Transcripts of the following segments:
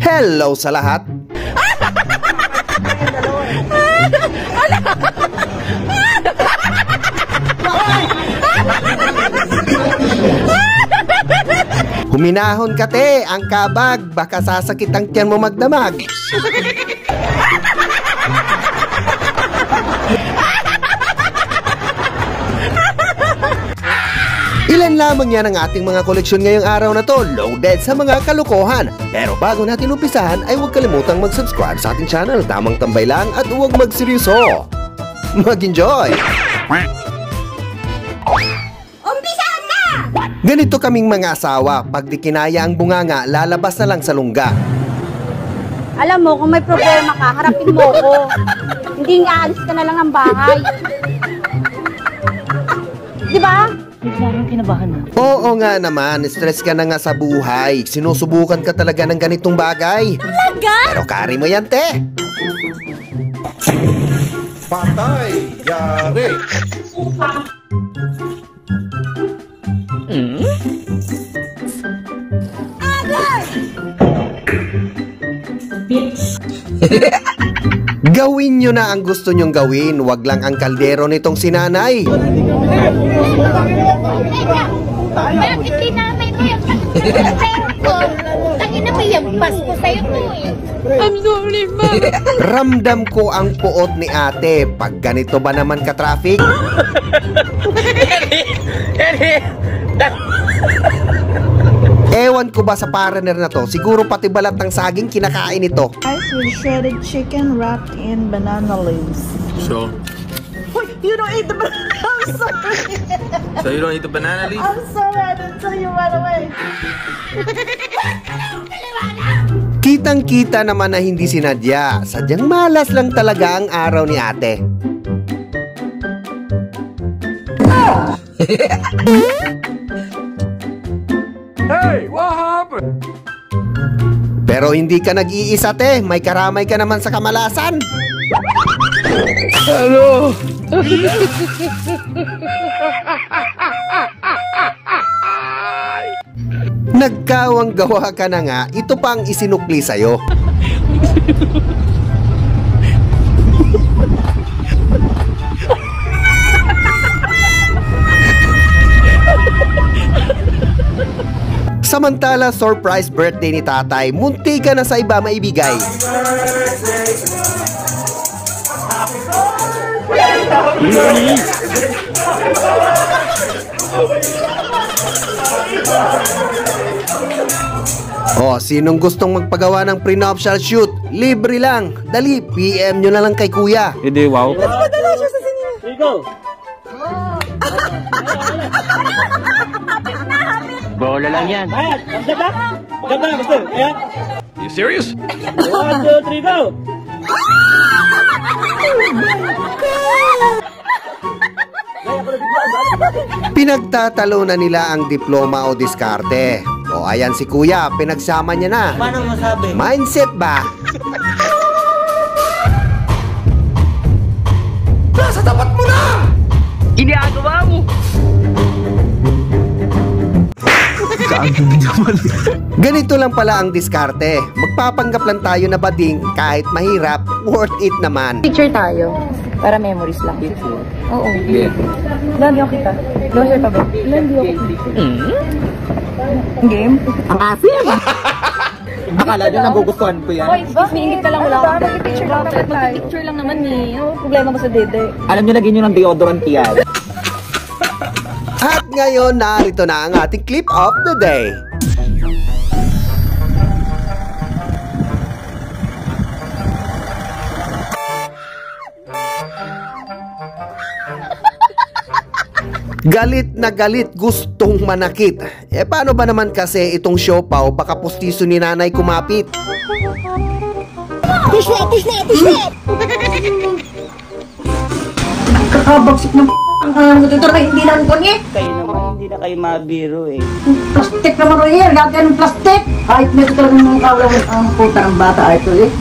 Hello sa lahat! Huminahon ka te, ang kabag, baka sasakit ang tiyan mo magdamag. Ilan lamang yan ang ating mga koleksyon ngayong araw na to, loaded sa mga kalokohan. Pero bago natin umpisahan ay huwag kalimutang mag-subscribe sa ating channel, tamang tambay lang at huwag magseryoso. Mag-enjoy! Ganito kaming mga asawa, pag di kinaya ang bunganga, lalabas na lang sa lungga. Alam mo, kung may problema ka, harapin mo ko. Hindi nga aalis ka na lang ng bahay. Di ba? Kinabahan na. Oo nga naman, stress ka na nga sa buhay. Sinusubukan ka talaga ng ganitong bagay. Talaga? Pero kari mo yan, te. Patay! Yari! Gawin nyo na ang gusto nyong gawin, wag lang ang kaldero nitong sinanay. Bakit tinamay mo yung kaldero ko? Tangin na may yampas ko sa'yo to eh. I'm sorry, ma'am. Ramdam ko ang puot ni ate. Pag ganito ba naman ka-traffic? Ewan ko ba sa partner na to, siguro pati balat ng saging kinakain ito. Rice with shredded chicken wrapped in banana leaves. So? Wait, you don't eat the banana. I'm sorry. So you don't eat the banana leaf? I'm sorry, I didn't tell you right away. Kitang-kita naman na hindi sinadya. Sadyang malas lang talaga ang araw ni ate. Hey, what happened? Pero hindi ka nag-iisa, te. May karamay ka naman sa kamalasan. Hello? Nagkawang gawa ka na nga, ito pa ang isinukli sa'yo. Samantala, surprise birthday ni tatay, munti ka na sa iba maibigay. Oh, sinong gustong magpagawa ng prenuptial shoot? Libre lang. Dali, PM nyo na lang kay kuya. Hindi, wow. Padala siya sa sinyo. Here you go. Bola lang yan. Ayan, magdab na? Magdab na, gusto. Ayan. You serious? 1, 2, 3, go! Pinagtatalo na nila ang diploma o diskarte. O ayan si kuya, pinagsama niya na. Paano masabi? Mindset ba? Nasa tapat mo na! Ginagawa mo! Ganito lang pala ang diskarte. Magpapanggap lang tayo na bading kahit mahirap, worth it naman. Picture tayo. Para memories lang. Picture? Oo. Lagi ako kita. Closer pa ba? Lagi ako kita. Game? Ang asim! Akala nyo nagugustuhan ko yan. Hoy, excuse me, ingit ka lang, wala akong picture lang naman tayo. Picture lang naman eh. Ano problema mo sa dede? Alam nyo, lagyan nyo ng deodorant yan. At ngayon, narito na ang ating clip of the day. Galit na galit, gustong manakit. Eh paano ba naman kasi itong siopaw, baka pustiso ni nanay kumapit? Push up! Push up! Push up! Kakabagsik ng tutor na hindi lang po niya. Kayo naman, hindi na kayo mabiro eh. Plastic naman ko niya, lagyan ng plastic. Kahit may tutor ng kawawin ang puta ng bata ito eh.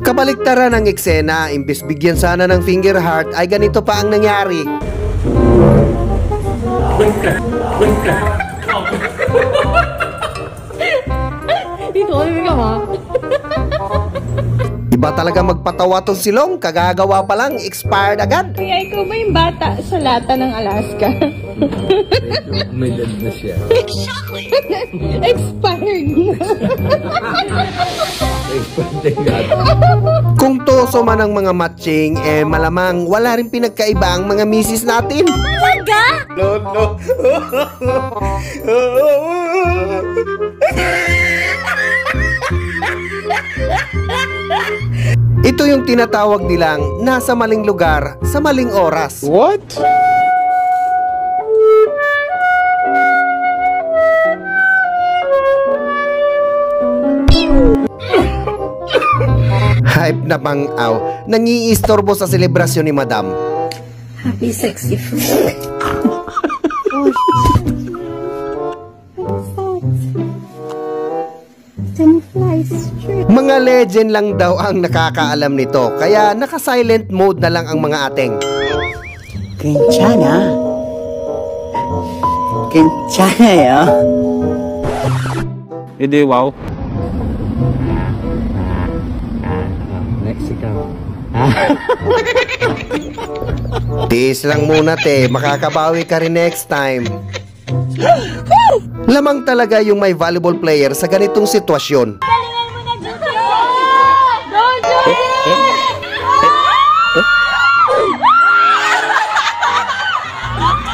Kabaliktaran ng eksena, imbis bigyan sana ng finger heart, ay ganito pa ang nangyari. Dito, hindi ka ba? Iba talaga magpatawa tong silong, kagagawa pa lang, expired agad. Kaya ikaw ba yung bata sa lata ng Alaska? May dad na siya. Expired na. Kung toso man ang mga matching, malamang wala rin pinagkaiba ang mga misis natin. Talaga? No. Ito yung tinatawag nilang nasa maling lugar sa maling oras. What? Hype na pang-aw, nangiistorbo sa selebrasyon ni Madam. Happy sexy fruit. Mga legend lang daw ang nakakaalam nito, kaya naka-silent mode na lang ang mga ateng. Kenchana. Kenchana ya. Hindi, wow. Tiis lang muna te, makakabawi ka rin next time. Lamang talaga yung may volleyball player sa ganitong sitwasyon.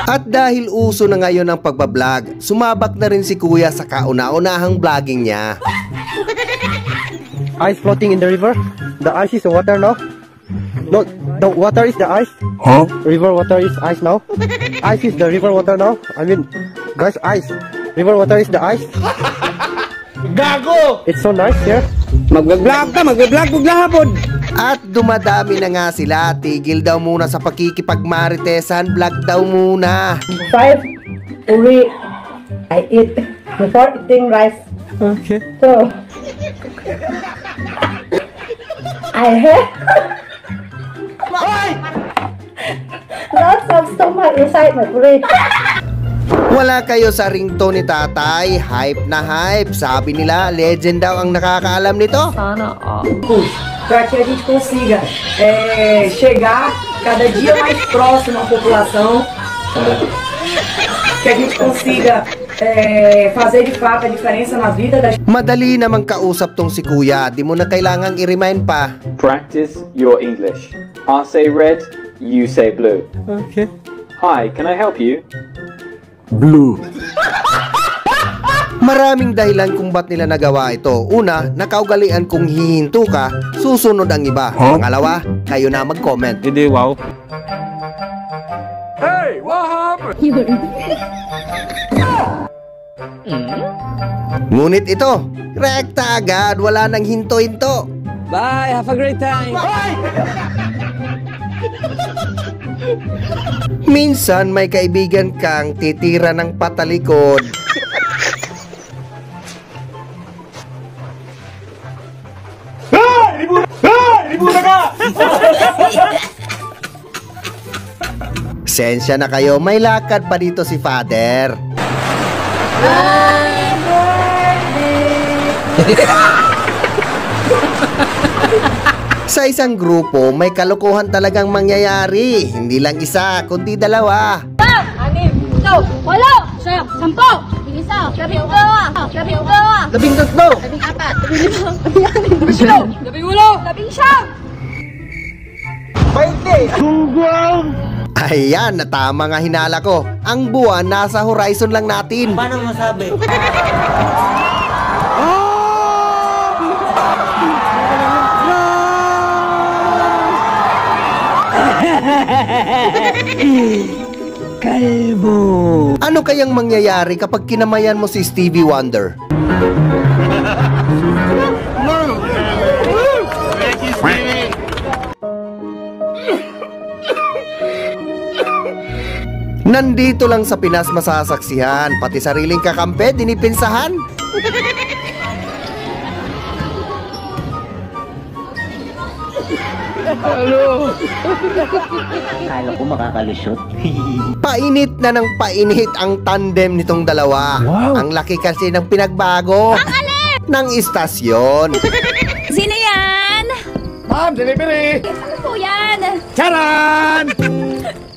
At dahil uso na ngayon ang pagbablog, sumabak na rin si Kuya sa kauna-unahang vlogging niya. Ice floating in the river. The ice is the water now. No, the water is the ice. Huh? River water is ice now. Ice is the river water now. I mean, guys, ice. River water is the ice. Gago! It's so nice here. Magbablog ka, magbablog mo hapon. At dumadami na nga sila, tigil daw muna sa pakikipagmaritesan, vlog daw muna. 5 uri I eat before eating rice. Okay. So I have lots of stomach inside my brain. Wala kayo sa ringtone ni tatay, hype na hype. Sabi nila, legend daw ang nakakaalam nito. Para que a gente consiga chegar cada dia mais próximo à população, que a gente consiga fazer de fato a diferença na vida das. Madali namang kausap tong si Kuya, di mo na kailangang i-remind pa. Practice your English. I'll say red, you say blue. Okay. Hi, can I help you? Maraming dahilan kung ba't nila nagawa ito. Una, nakaugalian kung hihinto ka, susunod ang iba. Pangalawa, kayo na mag-comment. Hindi, wow. Hey, what happened? Ngunit ito, rekta agad, wala nang hinto-hinto. Bye, have a great time. Minsan may kaibigan kang titira ng patalikod. Sensya na kayo, may lakad pa dito si Father. Sa isang grupo, may kalokohan talagang mangyayari. Hindi lang isa, kundi dalawa. 6, 7, 8, 10, 11, 12, 13, 14, 15, 16, 17, 18. Ayan, natama nga hinala ko. Ang buwan nasa horizon lang natin. Paano masabi? Kalbo. Ano kayang mangyayari kapag kinamayan mo si Stevie Wonder? Nandito lang sa Pinas masasaksihan, pati sariling kakampi dinipinsahan. Kala ko makakalusot. Painit na ng painit ang tandem nitong dalawa. Ang laki kasi ng pinagbago ng istasyon. Sino yan? Ma'am, delivery! Ano po yan? Charan!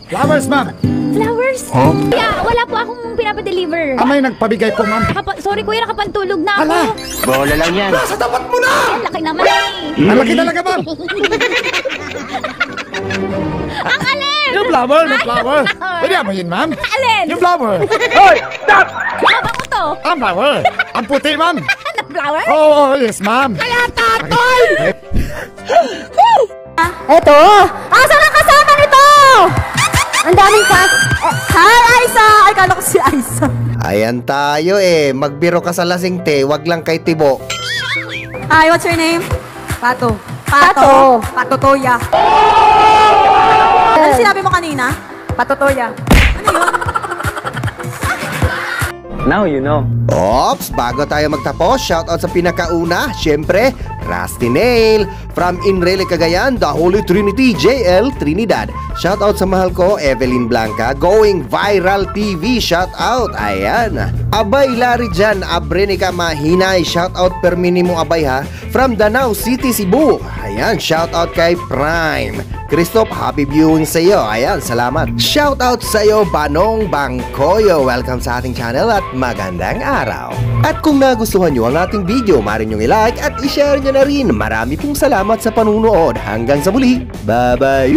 Flowers, ma'am. Flowers? Huh? Kuya, wala po akong pinapadeliver. May nagpabigay po, ma'am. Sorry kuya, nakapantulog na ako. Hala! Bola lang yan. Nasa tapat mo na! Ang laki naman eh. Ang laki talaga, ma'am. Ang alin! Yung flower, yung flower. Pwede mo yun, ma'am. Alin? Yung flower. Hoy! Stop! Mabango to. Ang flower. Ang puti, ma'am. Na flower? Oh, yes, ma'am. Kaya tatoy! Eto! Asan ang kasama nito? Ang daming ka... Hi, Aiza! Ay, kala ko si Aiza. Ayan tayo magbiro ka sa lasing te, wag lang kay Tibo. Hi, what's your name? Pato. Pato. Pato Toya. Ano sinabi mo kanina? Pato Toya. Ano yun? Now you know. Ops, bago tayo magtapos, shoutout sa pinakauna, syempre, Rusty Nail. From Inrele, Cagayan, the Holy Trinity, JL Trinidad. Shoutout sa mahal ko, Evelyn Blanca, Going Viral TV, shoutout. Ayan. Abay Larry Jan, Abrenica Mahinay, shoutout per minimo abay ha. From Danau City, Cebu. Ayan, shoutout kay Prime. Christoph, happy viewing sa iyo. Ayan, salamat. Shoutout sa iyo, Banong Bangkoyo. Welcome sa ating channel at magandang araw. At kung nagustuhan nyo ang ating video, maaari nyo i-like at i-share nyo na rin. Marami pong salamat sa panunood. Hanggang sa muli. Bye-bye.